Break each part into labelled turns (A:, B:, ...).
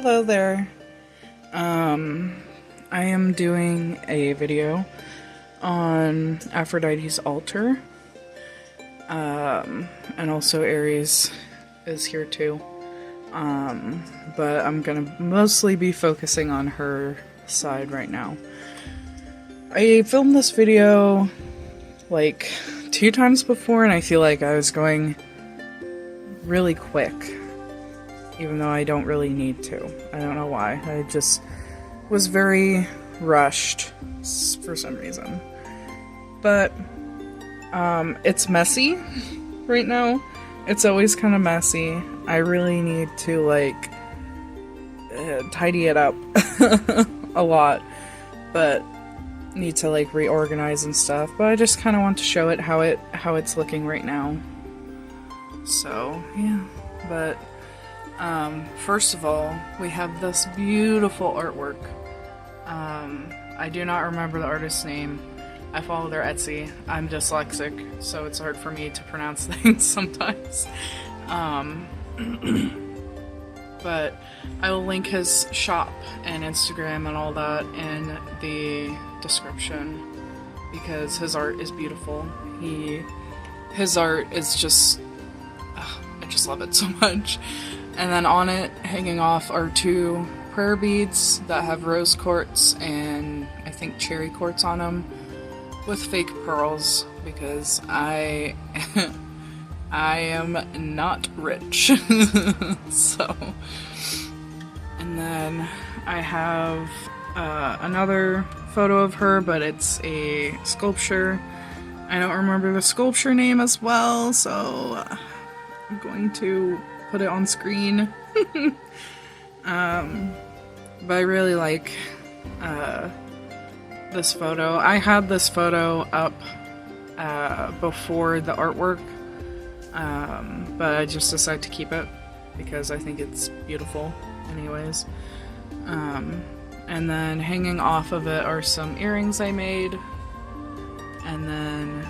A: Hello there. I am doing a video on Aphrodite's altar, and also Ares is here too, but I'm gonna mostly be focusing on her side right now. I filmed this video like 2 times before, and I feel like I was going really quick, even though I don't really need to. I don't know why. I just was very rushed for some reason. But it's messy right now. It's always kind of messy. I really need to like tidy it up a lot, but need to like reorganize and stuff. But I just kind of want to show it how it's looking right now. So yeah, but first of all, we have this beautiful artwork. I do not remember the artist's name. I follow their Etsy. I'm dyslexic, so it's hard for me to pronounce things sometimes. But I will link his shop and Instagram and all that in the description, because his art is beautiful. His art is just, I just love it so much. And then on it, hanging off, are 2 prayer beads that have rose quartz and I think cherry quartz on them, with fake pearls, because I am not rich. So, and then I have another photo of her, but it's a sculpture. I don't remember the sculpture name as well, so I'm going to put it on screen. But I really like this photo. I had this photo up before the artwork, but I just decided to keep it because I think it's beautiful anyways. And then hanging off of it are some earrings I made, and then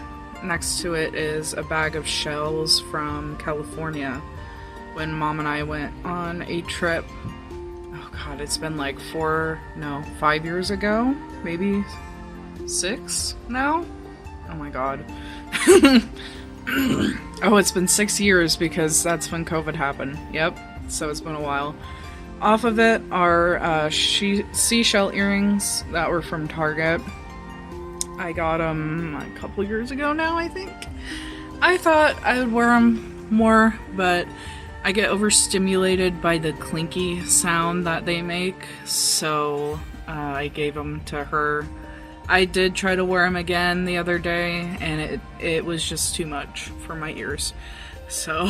A: next to it is a bag of shells from California when Mom and I went on a trip. Oh god, it's been like 5 years ago, maybe 6 now? Oh my god. Oh, it's been 6 years because that's when COVID happened. Yep, so it's been a while. Off of it are seashell earrings that were from Target. I got them a couple years ago now, I think. I thought I would wear them more, but I get overstimulated by the clinky sound that they make, so I gave them to her. I did try to wear them again the other day, and it was just too much for my ears, so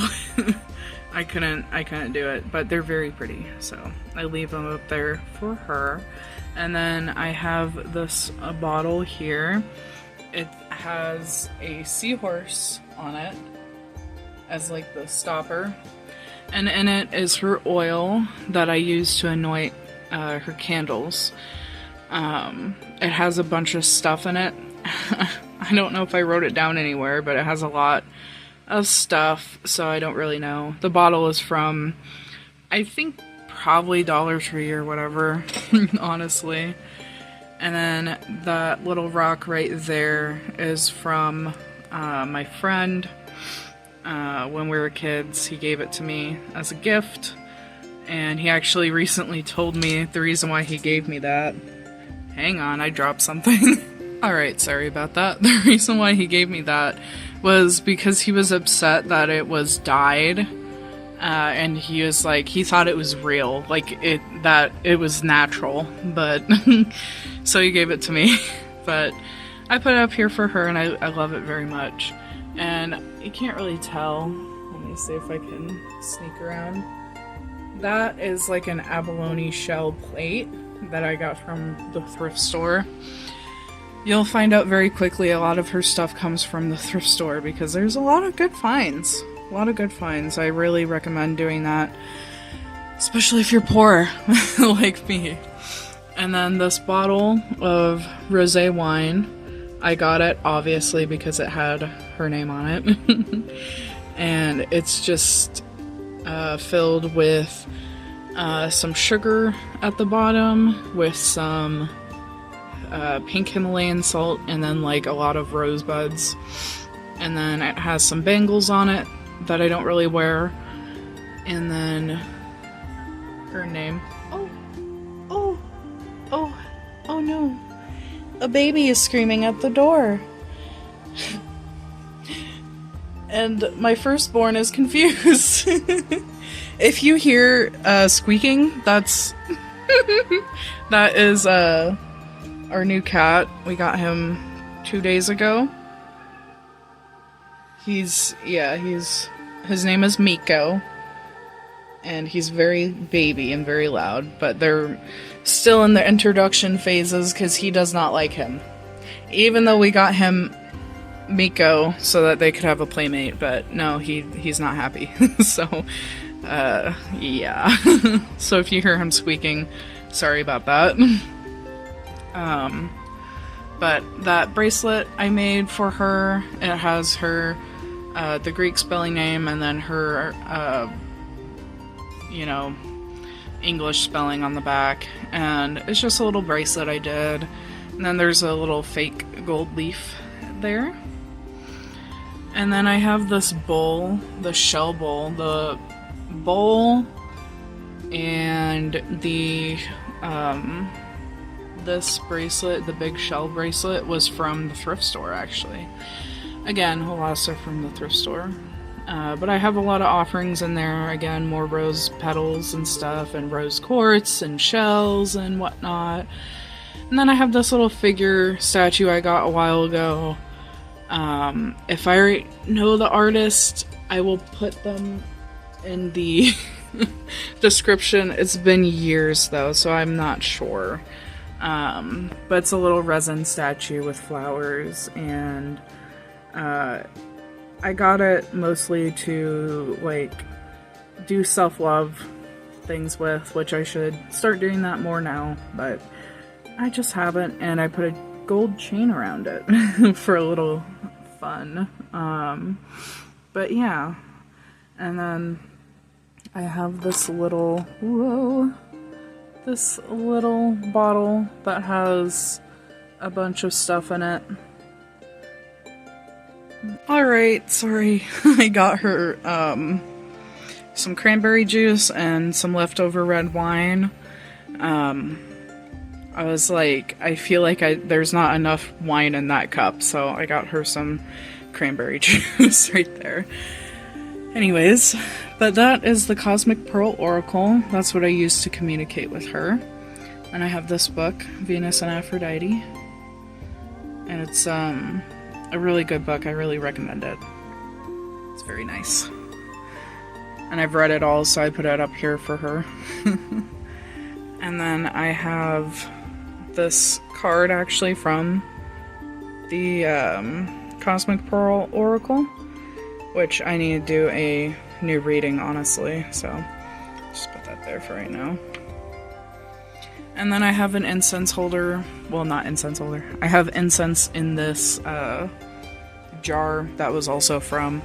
A: I couldn't do it. But they're very pretty, so I leave them up there for her. And then I have this bottle here. It has a seahorse on it as like the stopper. And in it is her oil that I use to anoint her candles. It has a bunch of stuff in it. I don't know if I wrote it down anywhere, but it has a lot of stuff, so I don't really know. The bottle is from, I think, probably Dollar Tree or whatever, honestly. And then that little rock right there is from my friend. When we were kids, he gave it to me as a gift, and he actually recently told me the reason why he gave me that. Hang on, I dropped something. Alright, sorry about that. The reason why he gave me that was because he was upset that it was dyed, and he was like, he thought it was real, like that it was natural, but so he gave it to me. But I put it up here for her, and I love it very much. And you can't really tell. Let me see if I can sneak around. That is like an abalone shell plate that I got from the thrift store. You'll find out very quickly a lot of her stuff comes from the thrift store, because there's a lot of good finds. A lot of good finds. I really recommend doing that, especially if you're poor like me. And then this bottle of rosé wine, I got it obviously because it had her name on it. And it's just filled with some sugar at the bottom with some pink Himalayan salt, and then like a lot of rosebuds. And then it has some bangles on it that I don't really wear. And then her name. Oh no. A baby is screaming at the door. And my firstborn is confused. If you hear squeaking, that is our new cat. We got him 2 days ago. His name is Miko. And he's very baby and very loud, but they're still in the introduction phases because he does not like him. Even though we got him Miko so that they could have a playmate, but no, he's not happy. So, yeah. So if you hear him squeaking, sorry about that. But that bracelet I made for her, it has her, the Greek spelling name, and then her, English spelling on the back, and it's just a little bracelet I did. And then there's a little fake gold leaf there. And then I have this bowl, the shell bowl. The bowl and the, this bracelet, the big shell bracelet, was from the thrift store, actually. Again, a lot of stuff from the thrift store. But I have a lot of offerings in there. Again, more rose petals and stuff, and rose quartz and shells and whatnot. And then I have this little figure statue I got a while ago. If I know the artist, I will put them in the description. It's been years though, so I'm not sure. But it's a little resin statue with flowers, and I got it mostly to, like, do self-love things with, which I should start doing that more now, but I just haven't, and I put a gold chain around it for a little fun. But yeah, and then I have this little, this little bottle that has a bunch of stuff in it. Alright, sorry. I got her some cranberry juice and some leftover red wine. I was like, I feel like there's not enough wine in that cup, so I got her some cranberry juice right there. Anyways, but that is the Cosmic Pearl Oracle. That's what I use to communicate with her. And I have this book, Venus and Aphrodite. And it's a really good book. I really recommend it. It's very nice. And I've read it all, so I put it up here for her. And then I have this card actually from the Cosmic Pearl Oracle, which I need to do a new reading, honestly, so just put that there for right now. And then I have an incense holder. Well, not incense holder. I have incense in this jar that was also from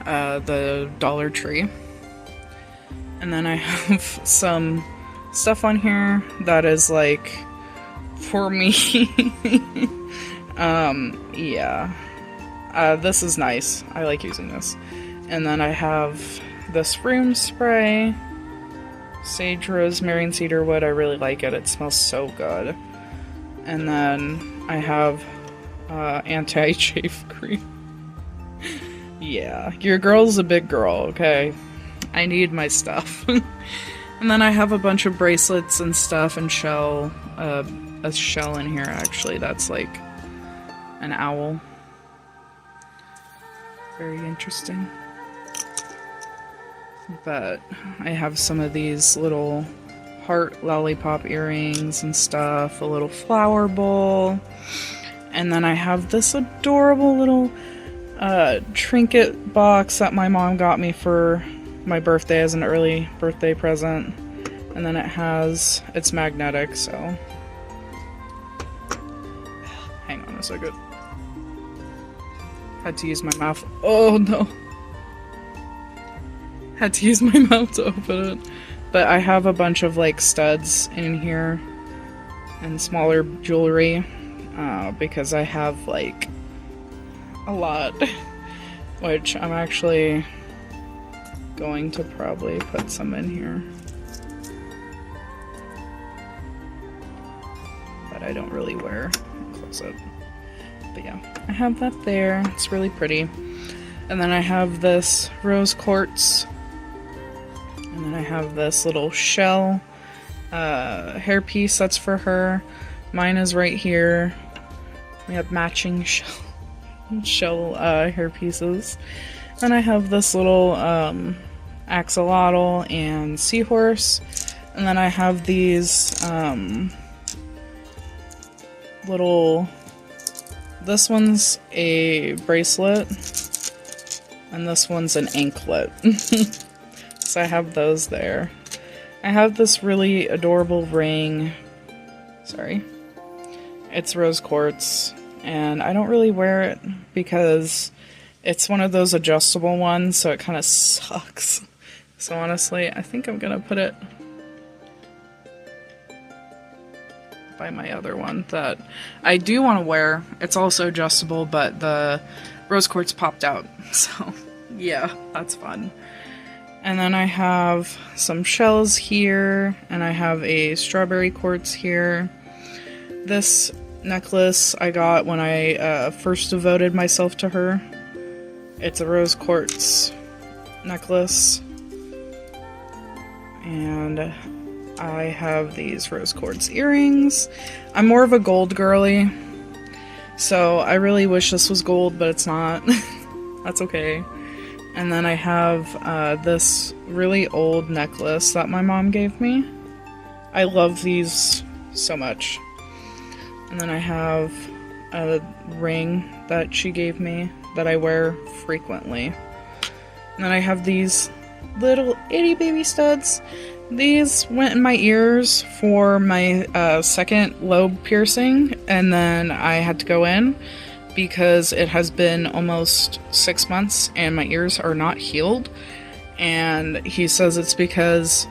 A: the Dollar Tree. And then I have some stuff on here that is like for me. Yeah. This is nice. I like using this. And then I have this room spray. Sage, rosemary, and cedar wood. I really like it. It smells so good. And then I have anti-chafe cream. Yeah, your girl's a big girl, okay? I need my stuff. And then I have a bunch of bracelets and stuff, and shell, a shell in here actually that's like an owl. Very interesting. But I have some of these little heart lollipop earrings and stuff, a little flower bowl, and then I have this adorable little trinket box that my mom got me for my birthday as an early birthday present. And then it's magnetic, so hang on a second. Had to use my mouth. Oh no. Had to use my mouth to open it. But I have a bunch of like studs in here and smaller jewelry because I have like a lot, which I'm actually going to probably put some in here that I don't really wear. Close it. But yeah, I have that there. It's really pretty. And then I have this rose quartz. And then I have this little shell hairpiece that's for her. Mine is right here. We have matching shell hair pieces. Then I have this little axolotl and seahorse. And then I have these little... This one's a bracelet. And this one's an anklet. So I have those there. I have this really adorable ring. Sorry. It's rose quartz. And I don't really wear it because it's one of those adjustable ones, so it kind of sucks. So honestly, I think I'm gonna put it by my other one that I do want to wear. It's also adjustable, but the rose quartz popped out. So yeah, that's fun. And then I have some shells here, and I have a strawberry quartz here. This necklace I got when I first devoted myself to her. It's a rose quartz necklace. And I have these rose quartz earrings. I'm more of a gold girly, so I really wish this was gold, but it's not. That's okay. And then I have this really old necklace that my mom gave me. I love these so much. And then I have a ring that she gave me that I wear frequently. And then I have these little itty baby studs. These went in my ears for my second lobe piercing, and then I had to go in because it has been almost 6 months and my ears are not healed. And he says it's because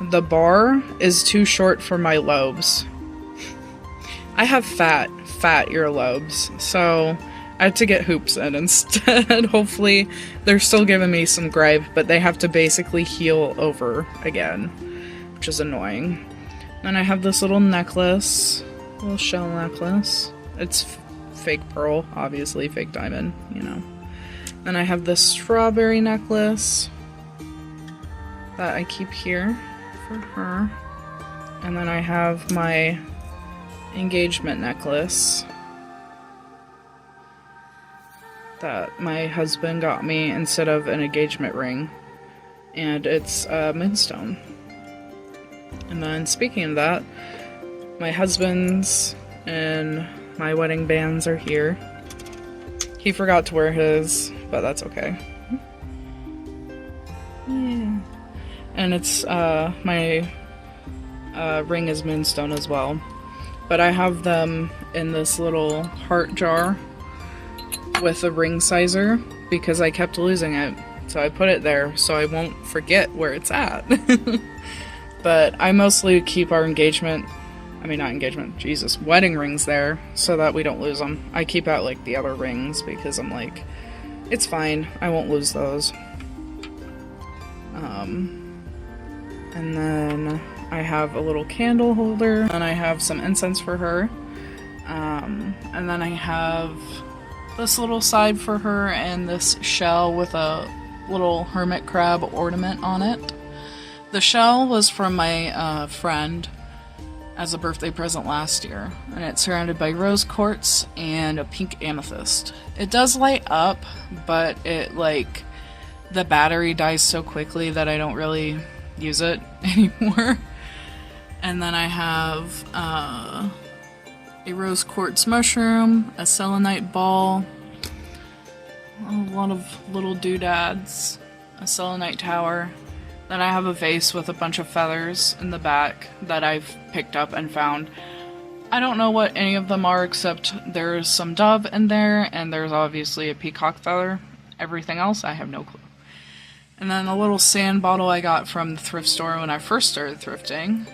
A: the bar is too short for my lobes. I have fat earlobes, so I had to get hoops in instead. Hopefully they're still giving me some gripe, but they have to basically heal over again, which is annoying. Then I have this little necklace, little shell necklace. It's fake pearl, obviously, fake diamond, you know. Then I have this strawberry necklace that I keep here for her. And then I have my engagement necklace that my husband got me instead of an engagement ring. And it's moonstone. And then speaking of that, my husband's and my wedding bands are here. He forgot to wear his, but that's okay. Yeah. And it's, my ring is moonstone as well. But I have them in this little heart jar with a ring sizer because I kept losing it. So I put it there so I won't forget where it's at. But I mostly keep our wedding rings there so that we don't lose them. I keep out like the other rings because I'm like, it's fine, I won't lose those. And then I have a little candle holder, and I have some incense for her. And then I have this little side for her and this shell with a little hermit crab ornament on it. The shell was from my friend as a birthday present last year, and it's surrounded by rose quartz and a pink amethyst. It does light up, but it the battery dies so quickly that I don't really use it anymore. And then I have a rose quartz mushroom, a selenite ball, a lot of little doodads, a selenite tower. Then I have a vase with a bunch of feathers in the back that I've picked up and found. I don't know what any of them are, except there's some dove in there, and there's obviously a peacock feather. Everything else, I have no clue. And then a little sand bottle I got from the thrift store when I first started thrifting,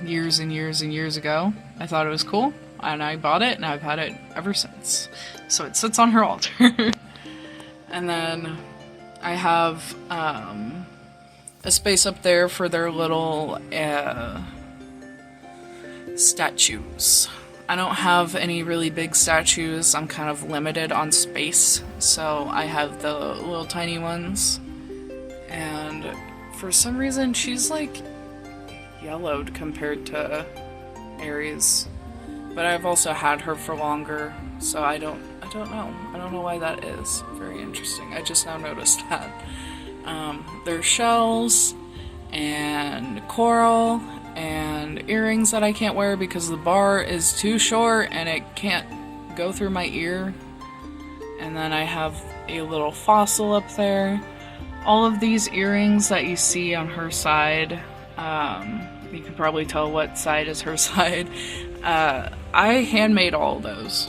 A: years and years and years ago. I thought it was cool, and I bought it, and I've had it ever since. So it sits on her altar. And then I have a space up there for their little statues. I don't have any really big statues. I'm kind of limited on space, so I have the little tiny ones. And for some reason, she's like yellowed compared to Aries. But I've also had her for longer, so I don't know. I don't know why that is. Very interesting. I just now noticed that. There's shells and coral and earrings that I can't wear because the bar is too short and it can't go through my ear. And then I have a little fossil up there. All of these earrings that you see on her side, you can probably tell what side is her side. I handmade all of those.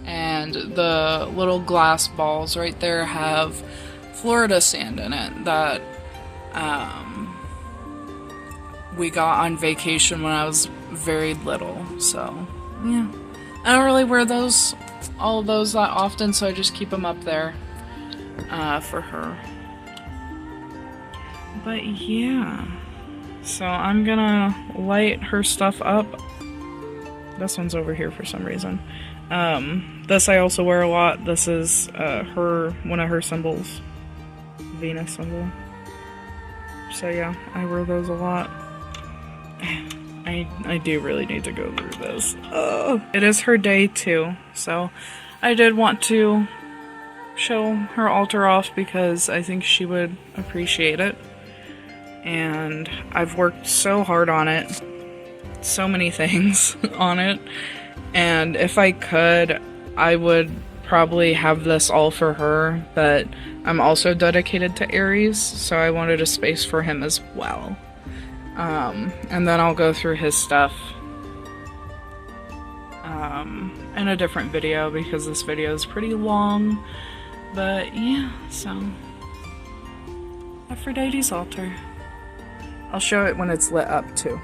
A: And the little glass balls right there have Florida sand in it that we got on vacation when I was very little. So, yeah. I don't really wear all of those that often, so I just keep them up there for her. But yeah, so I'm gonna light her stuff up. This one's over here for some reason. This I also wear a lot. This is one of her symbols, Venus symbol. So yeah, I wear those a lot. I do really need to go through this. It is her day too, so I did want to show her altar off because I think she would appreciate it. And I've worked so hard on it, so many things on it, and if I could, I would probably have this all for her, but I'm also dedicated to Aries, so I wanted a space for him as well. And then I'll go through his stuff in a different video because this video is pretty long, but yeah, so Aphrodite's altar. I'll show it when it's lit up too.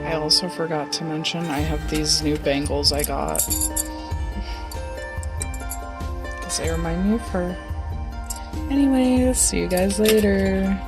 A: I also forgot to mention I have these new bangles I got because they remind me of her. Anyways, see you guys later.